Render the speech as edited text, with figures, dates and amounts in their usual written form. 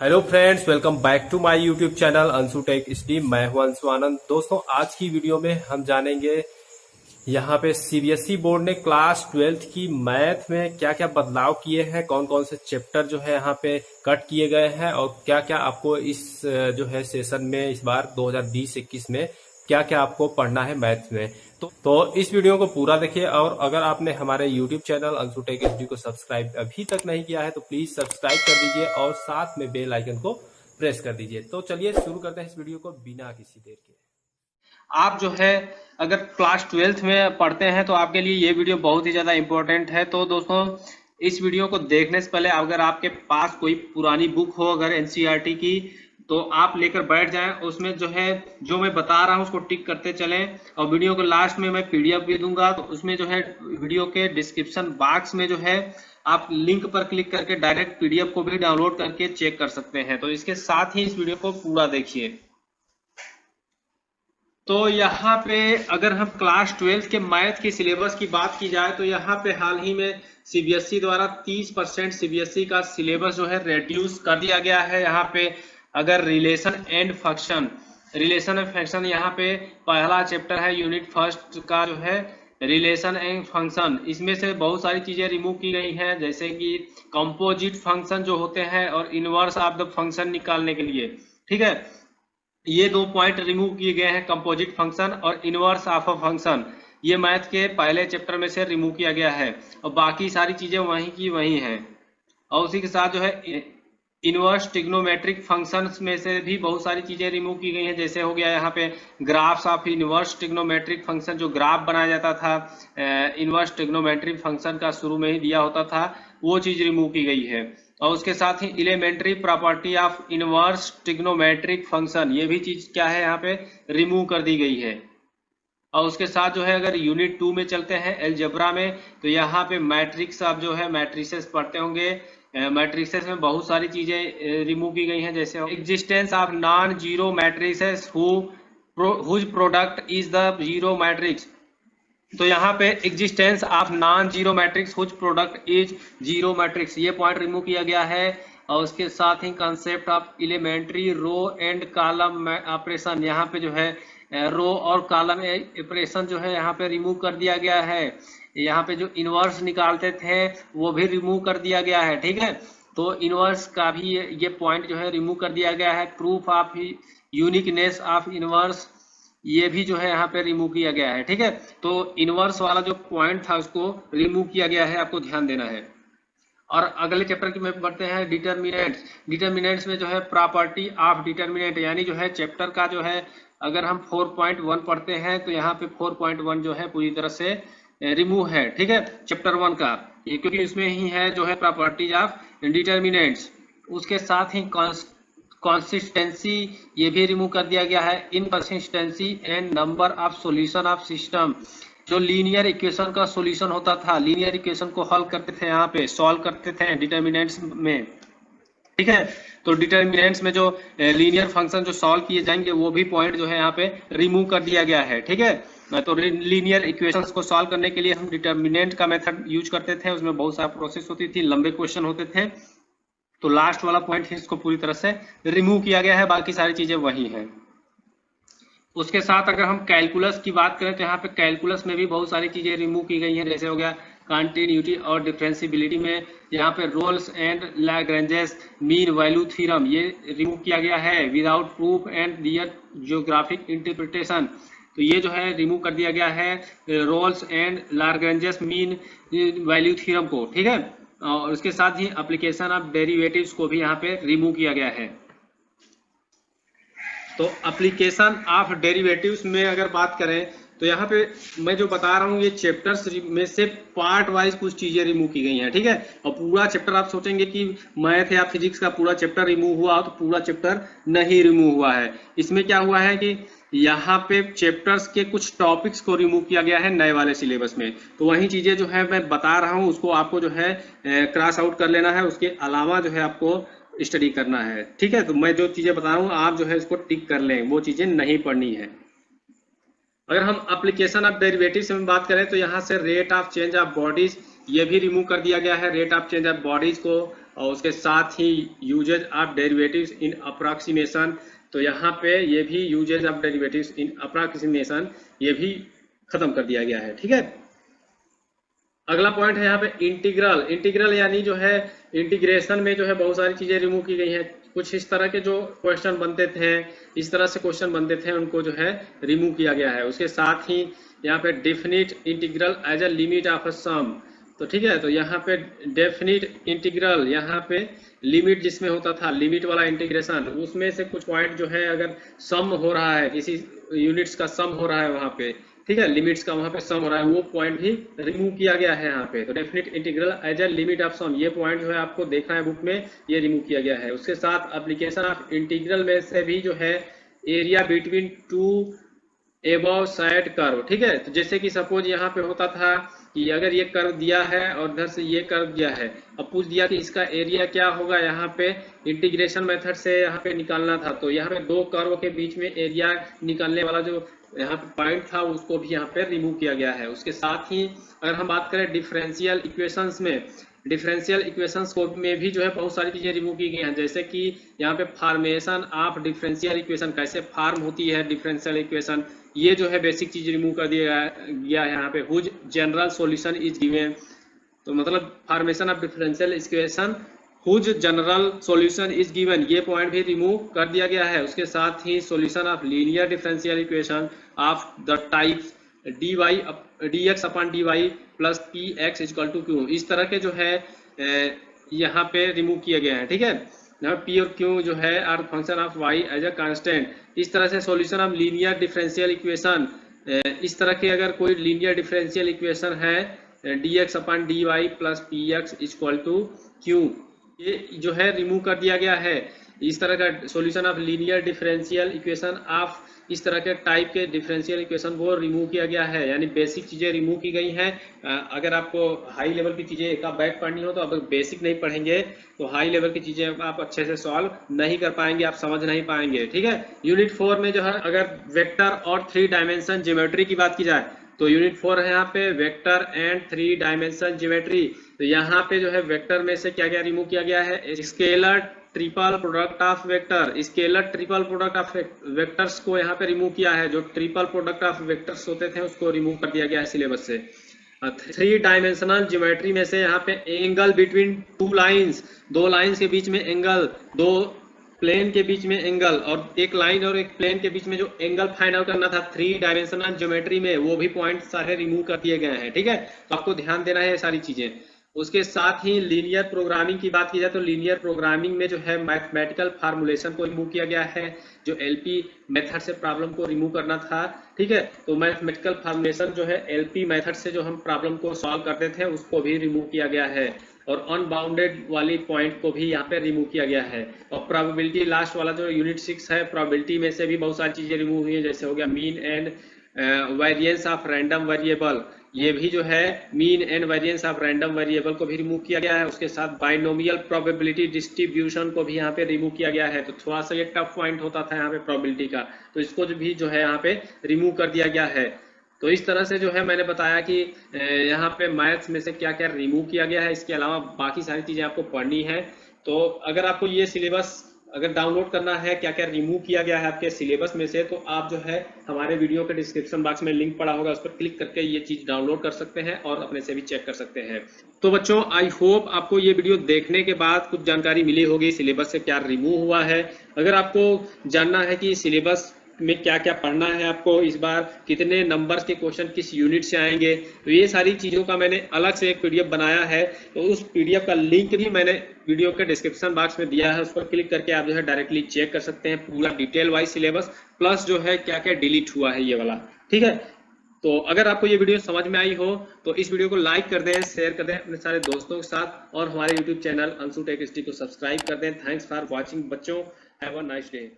Hello friends, welcome back to my YouTube channel Anshu tech stream. मैं हूं अंशु आनंद। दोस्तों, आज की वीडियो में हम जानेंगे यहाँ पे सीबीएसई बोर्ड ने क्लास 12th की मैथ में क्या क्या बदलाव किए हैं, कौन कौन से चैप्टर जो है यहाँ पे कट किए गए हैं और क्या क्या आपको इस जो है सेशन में इस बार 2020-21 में क्या क्या आपको पढ़ना है मैथ में। तो इस वीडियो को पूरा देखिए, और अगर आपने हमारे YouTube channel Anshu tech HD को सब्सक्राइब अभी तक नहीं किया है तो प्लीज सब्सक्राइब कर दीजिए और साथ में बेल आइकन को प्रेस कर दीजिए। तो चलिए शुरू करते हैं इस वीडियो को बिना किसी देर के। आप जो है अगर क्लास 12th में पढ़ते हैं तो आपके लिए ये वीडियो बहुत ही ज़्यादा इम्पोर्टेंट है। तो दोस्तों, इस वीडियो को देखने से पहले अगर आपके पास कोई पुरानी बुक हो अगर एनसीईआरटी की, तो आप लेकर बैठ जाएं। उसमें जो है जो मैं बता रहा हूं उसको टिक करते चलें। और वीडियो के लास्ट में मैं पीडीएफ भी दूंगा, तो उसमें जो है वीडियो के डिस्क्रिप्शन बॉक्स में जो है आप लिंक पर क्लिक करके डायरेक्ट पीडीएफ को भी डाउनलोड करके चेक कर सकते हैं। तो इसके साथ ही इस वीडियो को पूरा देखिए। तो यहाँ पे अगर हम क्लास 12 के मैथ की सिलेबस की बात की जाए तो यहाँ पे हाल ही में सीबीएसई द्वारा 30% सीबीएसई का सिलेबस जो है रिड्यूस कर दिया गया है। यहाँ पे अगर रिलेशन एंड फंक्शन यहाँ पे पहला चैप्टर है यूनिट फर्स्ट का जो है रिलेशन एंड फंक्शन। इसमें से बहुत सारी चीजें रिमूव की गई हैं, जैसे कि कंपोजिट फंक्शन जो होते हैं और इनवर्स ऑफ द फंक्शन निकालने के लिए। ठीक है, ये दो पॉइंट रिमूव किए गए हैं, कंपोजिट फंक्शन और इनवर्स ऑफ अ फंक्शन। ये मैथ के पहले चैप्टर में से रिमूव किया गया है और बाकी सारी चीजें वहीं की वहीं हैं। और उसी के साथ जो है इनवर्स ट्रिग्नोमेट्रिक फंक्शंस में से भी बहुत सारी चीजें रिमूव की गई हैं, जैसे हो गया यहाँ पे graphs of inverse trigonometric function, जो ग्राफ बनाया जाता था इनवर्स ट्रिग्नोमेट्रिक फंक्शन का शुरू में ही दिया होता था, वो चीज रिमूव की गई है। और उसके साथ ही elementary property of inverse trigonometric function, ये भी चीज क्या है यहाँ पे रिमूव कर दी गई है। और उसके साथ जो है अगर यूनिट 2 में चलते हैं एलजेब्रा में, तो यहाँ पे मैट्रिक्स आप जो है मैट्रिसेस पढ़ते होंगे। मैट्रिसेस में बहुत सारी चीजें रिमूव की गई हैं, जैसे existence of non zero matrices whose product is the zero matrix. तो यहाँ पे existence of non zero matrix whose product is zero matrix, ये पॉइंट रिमूव किया गया है। और उसके साथ ही concept of elementary row and column operation, यहाँ पे जो है रो और कॉलम ऑपरेशन जो है यहाँ पे रिमूव कर दिया गया है। यहाँ पे जो इनवर्स निकालते थे वो भी रिमूव कर दिया गया है। ठीक है, तो इनवर्स का भी ये पॉइंट जो है रिमूव कर दिया गया है। Proof of uniqueness of inverse, ये भी जो है यहाँ पे रिमूव किया गया है। ठीक है, तो इनवर्स वाला जो पॉइंट था उसको रिमूव किया गया है, आपको ध्यान देना है। और अगले चैप्टर की में पढ़ते हैं डिटर्मिनेंट्स में जो है प्रॉपर्टी ऑफ डिटर्मिनेंट, यानी जो है चैप्टर का जो है अगर हम 4.1 पढ़ते हैं तो यहाँ पे 4.1 जो है पूरी तरह से रिमूव है। ठीक है, चैप्टर 1 का, ये क्योंकि इसमें ही है जो है प्रॉपर्टीज ऑफ डिटर्मिनेंट्स। उसके साथ ही कंसिस्टेंसी, ये भी रिमूव कर दिया गया है। Inconsistency and number of solution of system, जो लीनियर इक्वेशन का सॉल्यूशन होता था, लीनियर इक्वेशन को हल करते थे, यहाँ पे सॉल्व करते थे डिटर्मिनेंट्स में। ठीक है, तो डिटर्मिनेंट्स में जो लीनियर फंक्शन जो सॉल्व किए जाएंगे वो भी पॉइंट जो है यहाँ पे रिमूव कर दिया गया है। ठीक है, तो लीनियर इक्वेशंस को सॉल्व करने के लिए हम डिटर्मिनेंट का मेथड यूज करते थे, उसमें बहुत सारा प्रोसेस होती थी, लंबे क्वेश्चन होते थे। तो लास्ट वाला पॉइंट इसको पूरी तरह से रिमूव किया गया है, बाकी सारी चीजें वही हैं। उसके साथ अगर हम कैलकुलस की बात करें तो यहाँ पे कैलकुलस में भी बहुत सारी चीजें रिमूव की गई हैं, जैसे हो गया कंटिन्यूटी और डिफरेंशियबिलिटी में यहाँ पे Rolle's and Lagrange's mean value theorem, ये रिमूव किया गया है without proof and their geographic interpretation. तो ये जो है रिमूव कर दिया गया है Rolle's and Lagrange's mean value theorem को। ठीक है, और उसके साथ ही एप्लीकेशन ऑफ डेरिवेटिव्स को भी यहाँ पे रिमूव किया गया है। तो एप्लीकेशन ऑफ डेरिवेटिव्स में अगर बात करें तो यहाँ पे मैं जो बता रहा हूँ ये चैप्टर्स में से पार्ट वाइज कुछ चीजें रिमूव की गई हैं। ठीक है, और पूरा चैप्टर आप सोचेंगे कि मैथ या फिजिक्स का पूरा चैप्टर रिमूव हुआ, तो पूरा चैप्टर नहीं रिमूव हुआ है। इसमें क्या हुआ है कि यहाँ पे चैप्टर्स के कुछ टॉपिक्स को रिमूव किया गया है नए वाले सिलेबस में। तो वही चीजें जो है मैं बता रहा हूँ उसको आपको जो है क्रॉस आउट कर लेना है, उसके अलावा जो है आपको स्टडी करना है। ठीक है, तो मैं जो चीजें बता रहा हूँ आप जो है इसको टिक कर लें, वो चीजें नहीं पढ़नी है। अगर हम एप्लीकेशन ऑफ डेरिवेटिव्स में बात करें तो यहाँ से rate of change of bodies, ये भी रिमूव कर दिया गया है। Rate of change of bodies को और उसके साथ ही uses of derivatives in approximation, तो यहाँ पे ये भी uses of derivatives in approximation ये भी खत्म कर दिया गया है। ठीक है, अगला पॉइंट है यहाँ पे इंटीग्रल। इंटीग्रल यानी जो है इंटीग्रेशन में जो है बहुत सारी चीजें रिमूव की गई हैं। कुछ इस तरह के जो क्वेश्चन बनते थे, इस तरह से क्वेश्चन बनते थे, उनको जो है रिमूव किया गया है। उसके साथ ही यहाँ पे definite integral as a limit of a sum, तो ठीक है, तो यहाँ पे डेफिनिट इंटीग्रल, यहाँ पे लिमिट जिसमें होता था, लिमिट वाला इंटीग्रेशन, उसमें से कुछ पॉइंट जो है अगर सम हो रहा है, किसी यूनिट्स का सम हो रहा है वहां पे, ठीक है, लिमिट्स का वहां पे सम हो रहा है, वो पॉइंट भी रिमूव किया गया है यहाँ पे। तो definite integral as a limit of sum, ये पॉइंट जो है आपको देखना है बुक में, ये रिमूव किया गया है। उसके साथ एप्लीकेशन ऑफ इंटीग्रल में से भी जो है area between two above side curve, ठीक है, तो जैसे कि सपोज यहाँ पे होता था कि अगर ये कर्व दिया है और इधर से ये कर्व दिया है, अब पूछ दिया कि इसका एरिया क्या होगा, यहाँ पे इंटीग्रेशन मेथड से यहाँ पे निकालना था, तो यहाँ पे दो कर्व के बीच में एरिया निकालने वाला जो यहाँ पे पॉइंट था उसको भी यहाँ पे रिमूव किया गया है। उसके साथ ही अगर हम बात करें डिफरेंशियल इक्वेशंस में, डिफरेंशियल इक्वेशंस को में भी जो है बहुत सारी चीजें रिमूव की गई हैं, जैसे कि यहाँ पे फॉर्मेशन ऑफ डिफरेंशियल इक्वेशन, कैसे फॉर्म होती है डिफरेंशियल इक्वेशन, ये जो है बेसिक चीज रिमूव कर दिया गया है यहाँ पे। Whose general solution is given, तो मतलब formation of differential equation whose general solution is given, ये पॉइंट भी रिमूव कर दिया गया है। उसके साथ ही solution of linear differential equation of the types dx upon dy plus px equal to q, इस तरह के जो है यहाँ पे रिमूव किए गए हैं। ठीक है, यहाँ p और q जो है are function of y as a constant, इस तरह से solution of linear differential equation, इस तरह के अगर कोई लीनियर डिफरेंशियल इक्वेशन है dx upon dy plus px equal to q, ये जो है रिमूव कर दिया गया है। इस तरह का solution of linear differential equation of इस तरह के टाइप के डिफरेंशियल इक्वेशन वो रिमूव किया गया है, यानी बेसिक चीजें रिमूव की गई हैं। अगर आपको हाई लेवल की चीजें एक बैक पढ़नी हो तो आप बेसिक नहीं पढ़ेंगे तो हाई लेवल की चीजें आप अच्छे से सॉल्व नहीं कर पाएंगे, आप समझ नहीं पाएंगे। ठीक है, यूनिट 4 में जो है अगर वेक्टर और 3 डायमेंशन ज्योमेट्री की बात की जाए तो यूनिट 4 है यहाँ पे वेक्टर एंड 3 डायमेंशन ज्योमेट्री। तो यहाँ पे जो है वेक्टर में से क्या क्या रिमूव किया गया है, scalar triple product of vector, scalar triple product of vectors को यहाँ पे रिमूव किया है। जो ट्रिपल प्रोडक्ट ऑफ वेक्टर्स होते थे उसको रिमूव कर दिया गया है सिलेबस से। 3 डायमेंशनल ज्योमेट्री में से यहाँ पे एंगल बिटवीन टू लाइंस, दो लाइंस के बीच में एंगल, दो प्लेन के बीच में एंगल, और एक लाइन और एक प्लेन के बीच में जो एंगल फाइंड आउट करना था 3 डायमेंशनल ज्योमेट्री में, वो भी पॉइंट सारे रिमूव कर दिए गए हैं। ठीक है, तो आपको ध्यान देना है ये सारी चीजें। उसके साथ ही लीनियर प्रोग्रामिंग की बात की जाए तो लीनियर प्रोग्रामिंग में जो है मैथमेटिकल फार्मूलेशन को रिमूव किया गया है, जो एलपी मेथड से प्रॉब्लम को रिमूव करना था। ठीक है, तो मैथमेटिकल फार्मूलेशन जो है एलपी मेथड से जो हम प्रॉब्लम को सॉल्व करते थे उसको भी रिमूव किया गया है, और अनबाउंडेड वाली पॉइंट को भी यहाँ पे रिमूव किया गया है। और प्रोबेबिलिटी लास्ट वाला जो यूनिट 6 है, प्रोबेबिलिटी में से भी बहुत सारी चीजें रिमूव हुई है, जैसे हो गया mean and variance of random variable, ये भी जो है mean and variance of random variable को भी रिमूव किया गया है। उसके साथ बाइनोमियल प्रोबेबिलिटी डिस्ट्रीब्यूशन को भी यहाँ पे रिमूव किया गया है। तो थोड़ा सा ये टफ पॉइंट होता था यहाँ पे प्रोबेबिलिटी का, तो इसको भी जो है यहाँ पे रिमूव कर दिया गया है। तो इस तरह से जो है मैंने बताया कि यहाँ पे मैथ्स में से क्या क्या रिमूव किया गया है, इसके अलावा बाकी सारी चीजें आपको पढ़नी है। तो अगर आपको ये सिलेबस अगर डाउनलोड करना है क्या क्या रिमूव किया गया है आपके सिलेबस में से, तो आप जो है हमारे वीडियो के डिस्क्रिप्शन बॉक्स में लिंक पड़ा होगा, उस पर क्लिक करके ये चीज डाउनलोड कर सकते हैं और अपने से भी चेक कर सकते हैं। तो बच्चों, आई होप आपको ये वीडियो देखने के बाद कुछ जानकारी मिली होगी सिलेबस से क्या रिमूव हुआ है। अगर आपको जानना है कि सिलेबस में क्या क्या पढ़ना है, आपको इस बार कितने नंबर्स के क्वेश्चन किस यूनिट से आएंगे, तो ये सारी चीजों का मैंने अलग से एक पीडीएफ बनाया है। तो उस पीडीएफ का लिंक भी मैंने वीडियो के डिस्क्रिप्शन बॉक्स में दिया है, उस पर क्लिक करके आप जो है डायरेक्टली चेक कर सकते हैं पूरा डिटेल वाइज सिलेबस, प्लस जो है क्या क्या डिलीट हुआ है ये वाला। ठीक है, तो अगर आपको ये वीडियो समझ में आई हो तो इस वीडियो को लाइक कर दें, शेयर कर दें अपने सारे दोस्तों के साथ, और हमारे YouTube channel Anshu tech HD को सब्सक्राइब कर दें। थैंक्स फॉर वॉचिंग बच्चों, हैव अ नाइस डे।